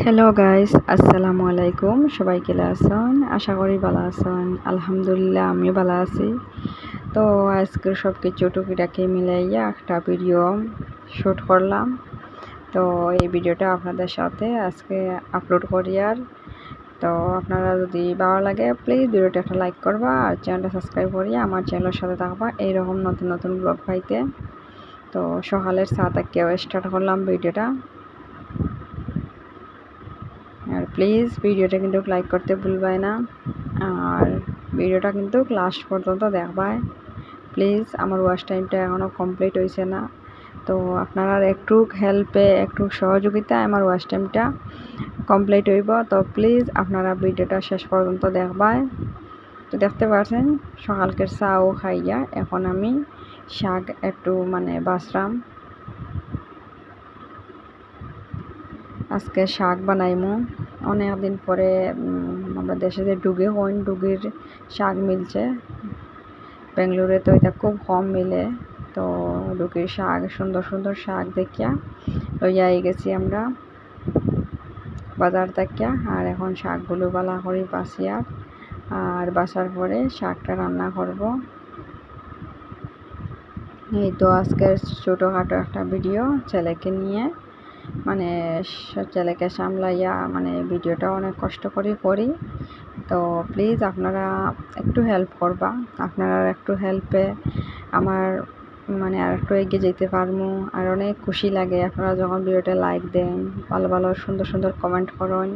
Hello guys, আসসালামু আলাইকুম। সবাই কেলা আছেন? আশা করি ভালো আছেন। আলহামদুলিল্লাহ আমি ভালো আছি। তো আজকে সব কিছু টুকিটাকি মিলাইয়া একটা ভিডিও শ্যুট করলাম। তো এই ভিডিওটা আপনাদের সাথে আজকে আপলোড করি। আর তো আপনারা যদি ভালো লাগে প্লিজ ভিডিওটা একটা লাইক করবা আর চ্যানেলটা সাবস্ক্রাইব করিয়া আমার চ্যানেলের সাথে থাকবা এইরকম নতুন নতুন ব্লগ পাইতে। তো সকালের চা থেকেও স্টার্ট করলাম ভিডিওটা। আর প্লিজ ভিডিওটা কিন্তু লাইক করতে ভুলবাই না, আর ভিডিওটা কিন্তু লাস্ট পর্যন্ত দেখবাই প্লিজ। আমার ওয়াচ টাইমটা এখনও কমপ্লিট হয়েছে না, তো আপনারা একটু হেল্পে একটু সহযোগিতায় আমার ওয়াচ টাইমটা কমপ্লিট হইব। তো প্লিজ আপনারা ভিডিওটা শেষ পর্যন্ত দেখবাই। তো দেখতে পাচ্ছেন সকালকের চাও খাইয়া এখন আমি শাক একটু বাছরাম। আজকে শাক বানাইমু। অনেক দিন পরে আমরা দেশে যে ডুগে হইন ডুগির শাক মিলছে, বেঙ্গলোরে তো এটা খুব কম মিলে। তো ডুগির শাক সুন্দর সুন্দর শাক দেখিয়া লইয়া গেছি আমরা বাজার থেকে। আর এখন শাকগুলো বালা করে বাছিয়া আর বাছার পরে শাকটা রান্না করব। এই তো আজকের ছোটোখাটো একটা ভিডিও ছেলেকে নিয়ে, ছেলেকে সামলাইয়া ভিডিওটা অনেক কষ্ট করে করি। তো প্লিজ আপনারা একটু হেল্প করবা। আপনারা একটু হেল্পে আমার আর একটু এগিয়ে যেতে পারবো। আর অনেক খুশি লাগে আপনারা যখন ভিডিওটা লাইক দেন, ভালো ভালো সুন্দর সুন্দর কমেন্ট করেন।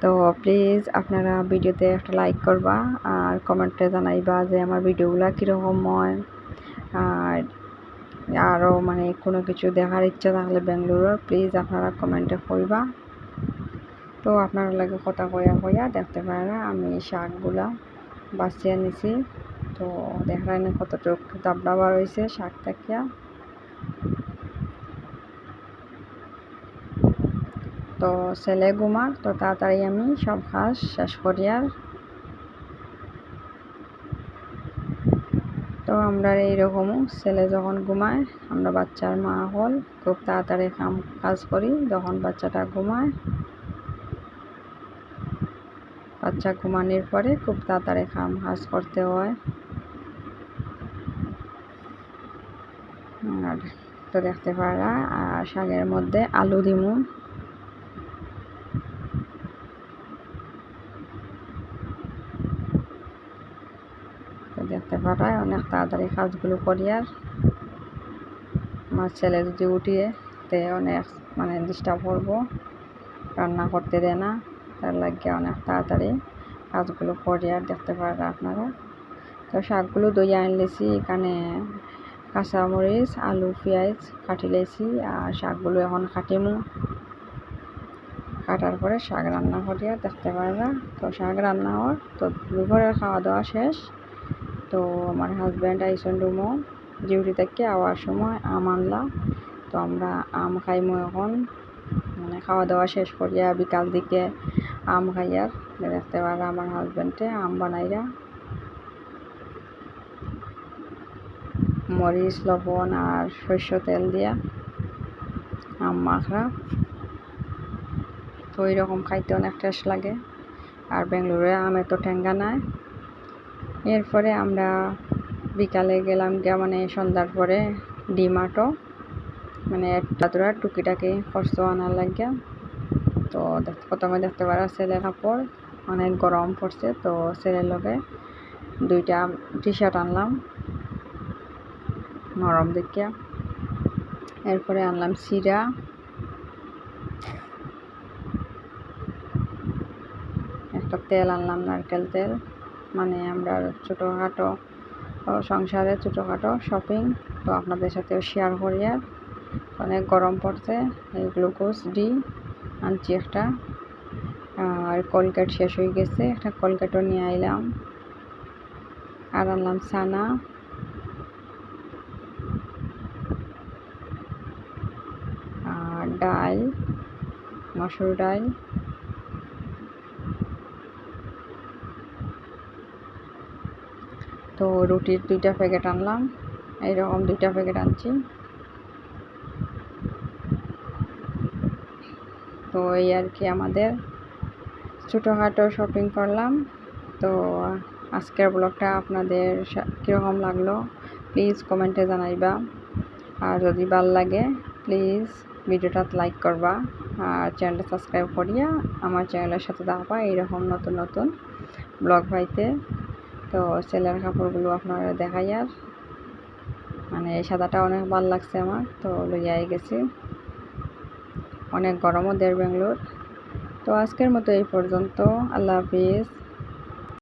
তো প্লিজ আপনারা ভিডিওতে একটা লাইক করবা আর কমেন্টে জানাইবা যে আমার ভিডিওগুলো কীরকম হয়। আর আরও কোনো কিছু দেখার ইচ্ছা থাকলে বেঙ্গলোরের প্লিজ আপনারা কমেন্টে কইবা। তো আপনারা লাগে কথা কইয়া দেখতে পারা আমি শাকগুলা বাছিয়ে নিছি। তো দেখায় না কতটুকু দাবড়া বার হয়েছে শাক থাকিয়া। তো ছেলে ঘুমার, তো তাড়াতাড়ি আমি সব কাজ শেষ করি। আর তো আমরা এইরকমও ছেলে যখন ঘুমায় আমরা বাচ্চার মা হল খুব তাড়াতাড়ি কাজ করি। যখন বাচ্চাটা ঘুমায়, বাচ্চা ঘুমানোর পরে খুব তাড়াতাড়ি কাজ করতে হয়। আর তো দেখতে পারা আর শাকের মধ্যে আলু দিমু। তো দেখতে পারায় অনেক তাড়াতাড়ি কাজগুলো করি। আর আমার ছেলে যদি উঠিয়ে তে অনেক ডিস্টার্ব করবো, রান্না করতে দেয় না, তার লাগে অনেক তাড়াতাড়ি কাজগুলো করি। আর দেখতে পারা আপনারা তো শাকগুলো দইয়া আনলেছি, এখানে কাঁচামরিচ আলু পেঁয়াজ কাটি লেছি। আর শাকগুলো এখন কাটিমু, কাটার পরে শাক রান্না করি। আর দেখতে পারা তো শাক রান্না হওয়ার তো দুপুরের খাওয়া দাওয়া শেষ। তো আমার হাজব্যান্ড আইসন রুমও ডিউটি থেকে আওয়ার সময় আম আনলাম। তো আমরা আম খাইমু এখন, খাওয়া দাওয়া শেষ করিয়া বিকাল দিকে আম খাইয়ার। দেখতে পারা আমার হাজব্যান্ডে আম বানাইরা মরিচ লবণ আর সর্ষ তেল দিয়া আম মাখরা। তো এইরকম খাইতে অনেক টেস্ট লাগে। আর বেঙ্গলোরে আম এত ঠেঙ্গা নাই। এরপরে আমরা বিকালে গেলাম গিয়া সন্ধ্যার পরে ডিমার্টও একটা তোরা টুকিটাকি খরচ আনার লাগিয়া। তো প্রথমে দেখতে পারা ছেলের কাপড় অনেক গরম পড়ছে, তো ছেলের লগে 2টা টি শার্ট আনলাম নরম দেখিয়া। এরপরে আনলাম চিরা, একটা তেল আনলাম নারকেল তেল। আমরা ছোটোখাটো সংসারে ছোটোখাটো শপিং তো আপনাদের সাথেও শেয়ার করি। আর অনেক গরম পড়ছে, এই গ্লুকোজ ডি আনছি একটা। আর কলগেট শেষ হয়ে গেছে, একটা কলগেটও নিয়ে আইলাম। আর আনলাম ছানা, আর ডাল, মসুর ডাল। তো রুটির 2টা প্যাকেট আনলাম, এইরকম 2টা প্যাকেট আনছি। তো এই আর কি আমাদের ছোটোখাটো শপিং করলাম। তো আজকের ব্লগটা আপনাদের কীরকম লাগলো প্লিজ কমেন্টে জানাইবা। আর যদি ভালো লাগে প্লিজ ভিডিওটা লাইক করবা আর চ্যানেলটা সাবস্ক্রাইব করিয়া আমার চ্যানেলের সাথে থাকবা এইরকম নতুন নতুন ব্লগ পাইতে। তো ছেলের কাপড়গুলো আপনারা দেখাই, আর মানে এই সাদাটা অনেক ভালো লাগছে আমার, তো লইয়াই গেছি। অনেক গরমও দেড় বেঙ্গলোর। তো আজকের মতো এই পর্যন্ত, আল্লাহ হাফিজ।